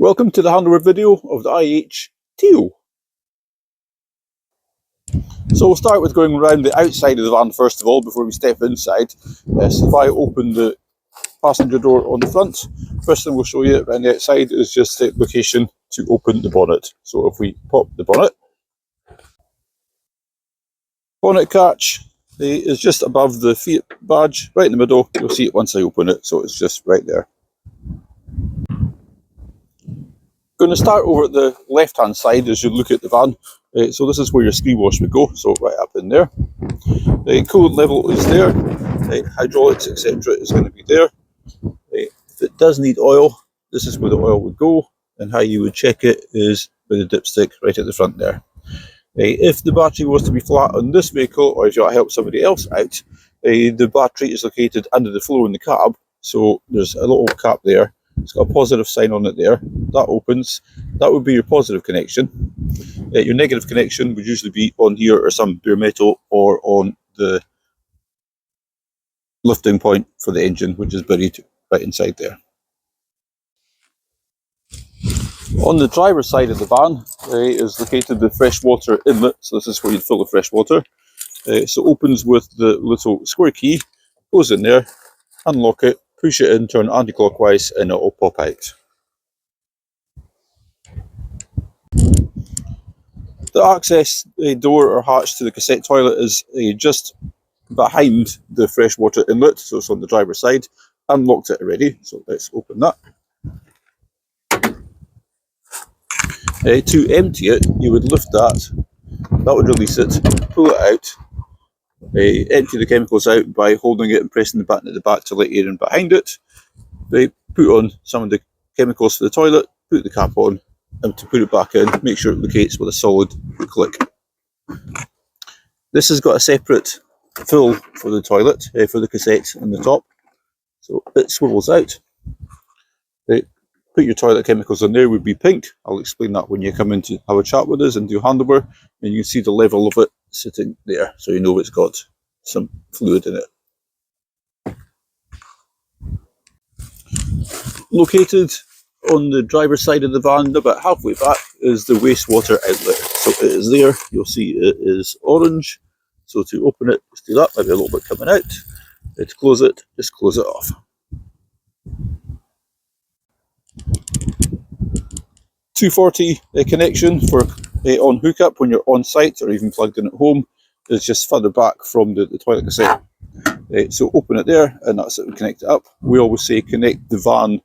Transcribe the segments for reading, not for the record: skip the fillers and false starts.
Welcome to the handover video of the IH Teal. So we'll start with going around the outside of the van first of all before we step inside. So if I open the passenger door on the front, first thing we'll show you around the outside is just the location to open the bonnet. So if we pop the bonnet catch is just above the Fiat badge, right in the middle. You'll see it once I open it, so it's just right there. Going to start over at the left hand side as you look at the van. So this is where your screen wash would go, so right up in there. The coolant level is there, hydraulics etc. is going to be there. If it does need oil, this is where the oil would go, and how you would check it is with a dipstick right at the front there. If the battery was to be flat on this vehicle, or if you want to help somebody else out, the battery is located under the floor in the cab, so there's a little cap there. It's got a positive sign on it there. That opens. That would be your positive connection. Your negative connection would usually be on here or some bare metal or on the lifting point for the engine, which is buried right inside there. On the driver's side of the van is located the freshwater inlet. So this is where you'd fill the fresh water. So it opens with the little square key, goes in there, unlock it, push it in, turn anti-clockwise, and it will pop out. The access door or hatch to the cassette toilet is just behind the freshwater inlet, so it's on the driver's side. Unlocked it already, so let's open that. To empty it, you would lift that, that would release it, pull it out, empty the chemicals out by holding it and pressing the button at the back to let air in behind it. Put on some of the chemicals for the toilet, put the cap on, and to put it back in, make sure it locates with a solid click. This has got a separate fill for the toilet, for the cassette on the top, so it swivels out. Put your toilet chemicals in there would be pink. I'll explain that when you come in to have a chat with us and do handover, and you can see the level of it sitting there, so you know it's got some fluid in it. Located on the driver's side of the van, about halfway back, is the wastewater outlet. So it is there. You'll see it is orange. So to open it, just do that. Maybe a little bit coming out. To close it, just close it off. .240 connection for on hookup when you're on site or even plugged in at home is just further back from the toilet cassette. So open it there, and that's it. Connect it up. We always say connect the van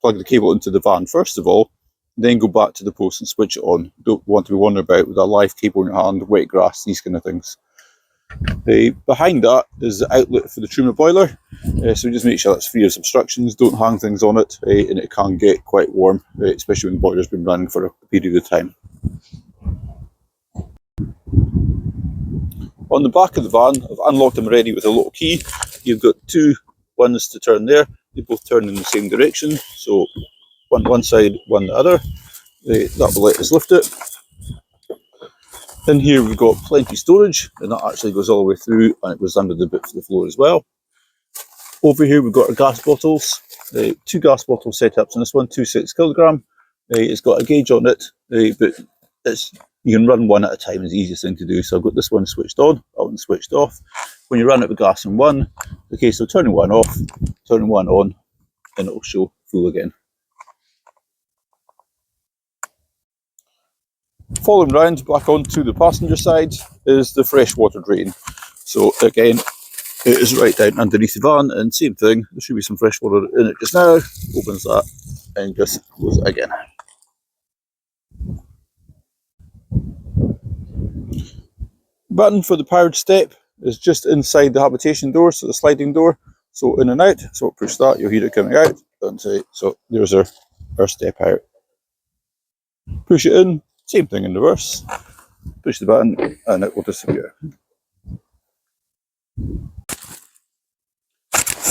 plug the cable into the van first of all, then go back to the post and switch it on. Don't want to be wondering about with a live cable in your hand, wet grass, these kind of things. Behind that is the outlet for the Truma boiler, so just make sure that's free of obstructions. Don't hang things on it, and it can get quite warm, especially when the boiler's been running for a period of time. On the back of the van, I've unlocked them already with a little key. You've got two ones to turn there. They both turn in the same direction, so one side, one the other. That will let us lift it. In here we've got plenty storage, and that actually goes all the way through, and it goes under the bit for the floor as well. Over here we've got our gas bottles. Two gas bottle setups on this one, 2.6 kilogram. It's got a gauge on it, but you can run one at a time, is the easiest thing to do. So I've got this one switched on, that one switched off. When you run out of gas in one, okay, so turning one off, turning one on, and it'll show full again. Following round back onto the passenger side is the freshwater drain. So again, it is right down underneath the van, and same thing, there should be some fresh water in it just now. Opens that and just closes it again. Button for the powered step is just inside the habitation door, so the sliding door. So in and out, so push that, you'll hear it coming out. So there's our step out. Push it in, same thing in reverse. Push the button and it will disappear.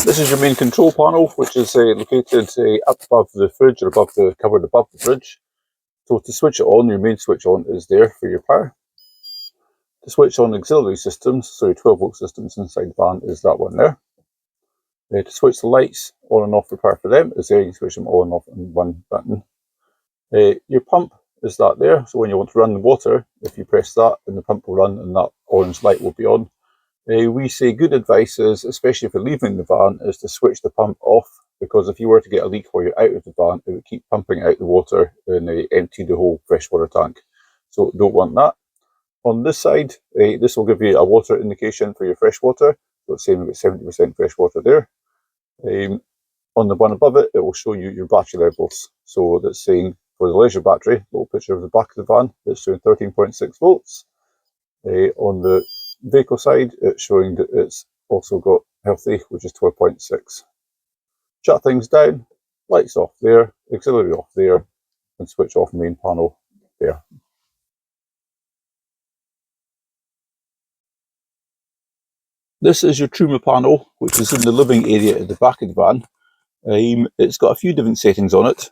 This is your main control panel, which is located up above the fridge, or covered above the fridge. So to switch it on, your main switch on is there for your power. To switch on auxiliary systems, so your 12 volt systems inside the van, is that one there. To switch the lights on and off, apart for them, is there. You can switch them on and off in one button. Your pump is that there, so when you want to run the water, if you press that, then the pump will run and that orange light will be on. We say good advice is, especially if you're leaving the van, is to switch the pump off, because if you were to get a leak while you're out of the van, it would keep pumping out the water and empty the whole freshwater tank. So don't want that. On this side, this will give you a water indication for your freshwater. So it's saying we've got 70% freshwater there. On the one above it, it will show you your battery levels. So that's saying for the leisure battery, little picture of the back of the van, it's showing 13.6 volts. On the vehicle side, it's showing that it's also got healthy, which is 12.6. Shut things down, lights off there, auxiliary off there, and switch off main panel there. This is your Truma panel, which is in the living area at the back of the van. It's got a few different settings on it.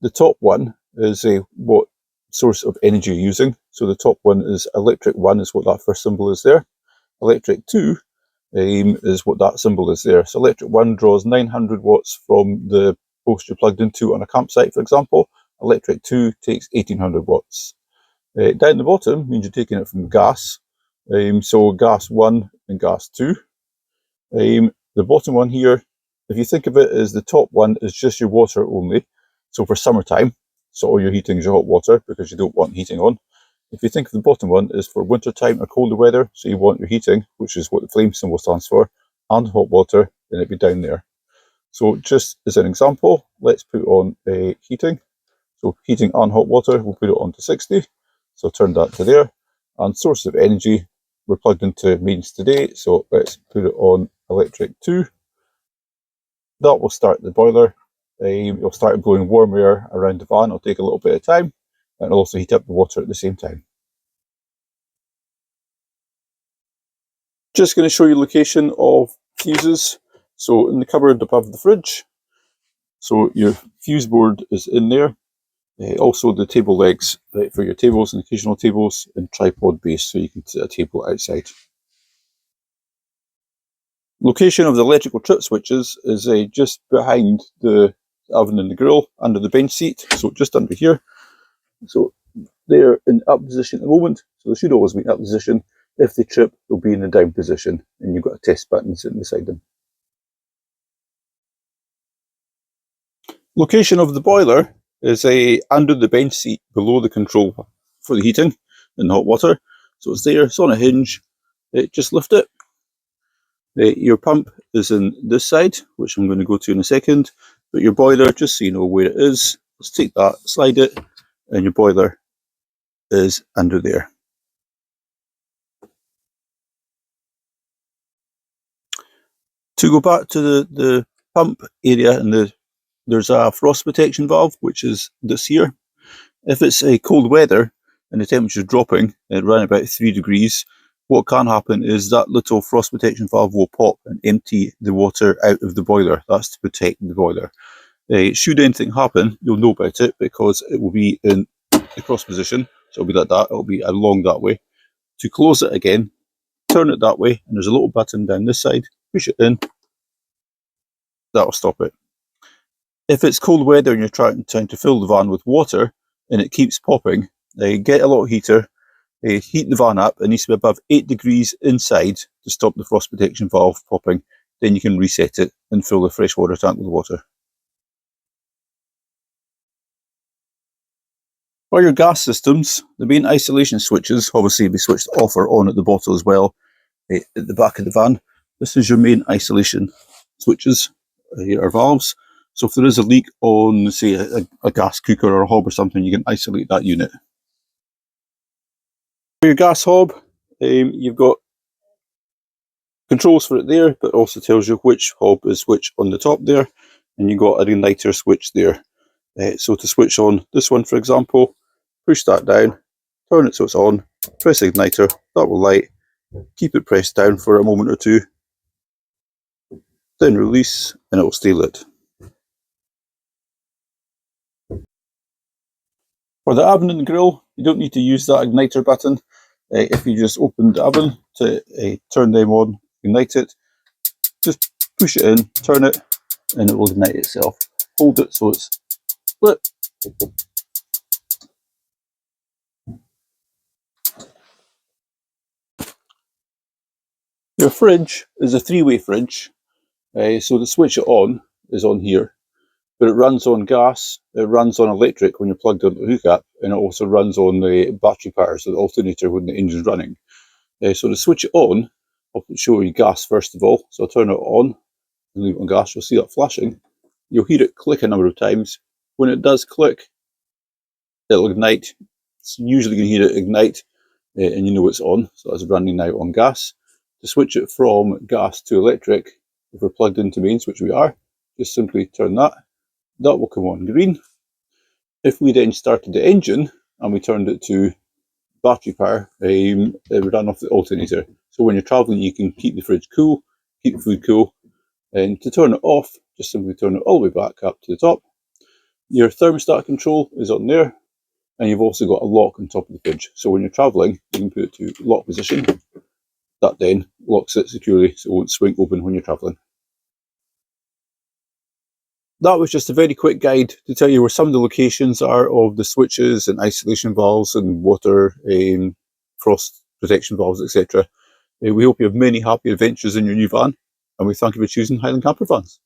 The top one is what source of energy you're using. So the top one is electric 1, is what that first symbol is there. Electric 2 is what that symbol is there. So electric 1 draws 900 watts from the post you're plugged into on a campsite, for example. Electric 2 takes 1800 watts. Down the bottom means you're taking it from gas. So gas 1 and gas 2. The bottom one here, if you think of it as the top one is just your water only. So for summertime, so all your heating is your hot water because you don't want heating on. If you think of the bottom one is for winter time or colder weather, so you want your heating, which is what the flame symbol stands for, and hot water, then it'd be down there. So just as an example, let's put on a heating. So heating and hot water, we'll put it on to 60. So turn that to there. And source of energy, we're plugged into mains today, so let's put it on electric 2. That will start the boiler. It'll start blowing warm air around the van. It'll take a little bit of time, and it'll also heat up the water at the same time. Just going to show you location of fuses. So in the cupboard above the fridge. So your fuse board is in there. Also the table legs for your tables and occasional tables, and tripod base so you can set a table outside. Location of the electrical trip switches is just behind the oven and the grill, under the bench seat, so just under here. So they're in up position at the moment, so they should always be in up position. If they trip, they'll be in the down position, and you've got a test button sitting beside them. Location of the boiler is under the bench seat below the control for the heating and hot water. So it's there, it's on a hinge. Just lift it. Your pump is in this side, which I'm going to go to in a second, but your boiler, just so you know where it is, let's take that, slide it, and your boiler is under there. To go back to the pump area, and there's a frost protection valve, which is this here. If it's a cold weather and the temperature is dropping at around about 3 degrees, what can happen is that little frost protection valve will pop and empty the water out of the boiler. That's to protect the boiler. Should anything happen, you'll know about it because it will be in the cross position. So it'll be like that, it'll be along that way. To close it again, turn it that way, and there's a little button down this side, push it in, that'll stop it. If it's cold weather and you're trying to fill the van with water and it keeps popping, get a little heater, heat the van up. It needs to be above 8 degrees inside to stop the frost protection valve popping. Then you can reset it and fill the freshwater tank with water. For your gas systems, the main isolation switches obviously be switched off or on at the bottom as well, at the back of the van. This is your main isolation switches, or valves. So if there is a leak on, say, a gas cooker or a hob or something, you can isolate that unit. For your gas hob, you've got controls for it there, but it also tells you which hob is which on the top there, and you've got an igniter switch there. So to switch on this one, for example, push that down, turn it so it's on, press the igniter, that will light, keep it pressed down for a moment or two, then release, and it will stay lit. For the oven and the grill, you don't need to use that igniter button. If you just open the oven to turn them on, ignite it, just push it in, turn it, and it will ignite itself. Hold it so it's split. Your fridge is a three-way fridge, so to switch it on is on here, but it runs on gas, it runs on electric when you're plugged into the hookup, and it also runs on the battery power, so the alternator when the engine's running. So to switch it on, I'll show you gas first of all. So I'll turn it on and leave it on gas. You'll see that flashing. You'll hear it click a number of times. When it does click, it'll ignite. It's usually going to hear it ignite, and you know it's on. So that's running now on gas. To switch it from gas to electric, if we're plugged into mains, which we are, just simply turn that. That will come on green. If we then started the engine and we turned it to battery power, it would run off the alternator. So when you're traveling, you can keep the fridge cool, keep the food cool. And to turn it off, just simply turn it all the way back up to the top. Your thermostat control is on there, and you've also got a lock on top of the fridge. So when you're traveling, you can put it to lock position. That then locks it securely so it won't swing open when you're traveling. That was just a very quick guide to tell you where some of the locations are of the switches and isolation valves and water, frost protection valves, etc. We hope you have many happy adventures in your new van, and we thank you for choosing Highland Camper Vans.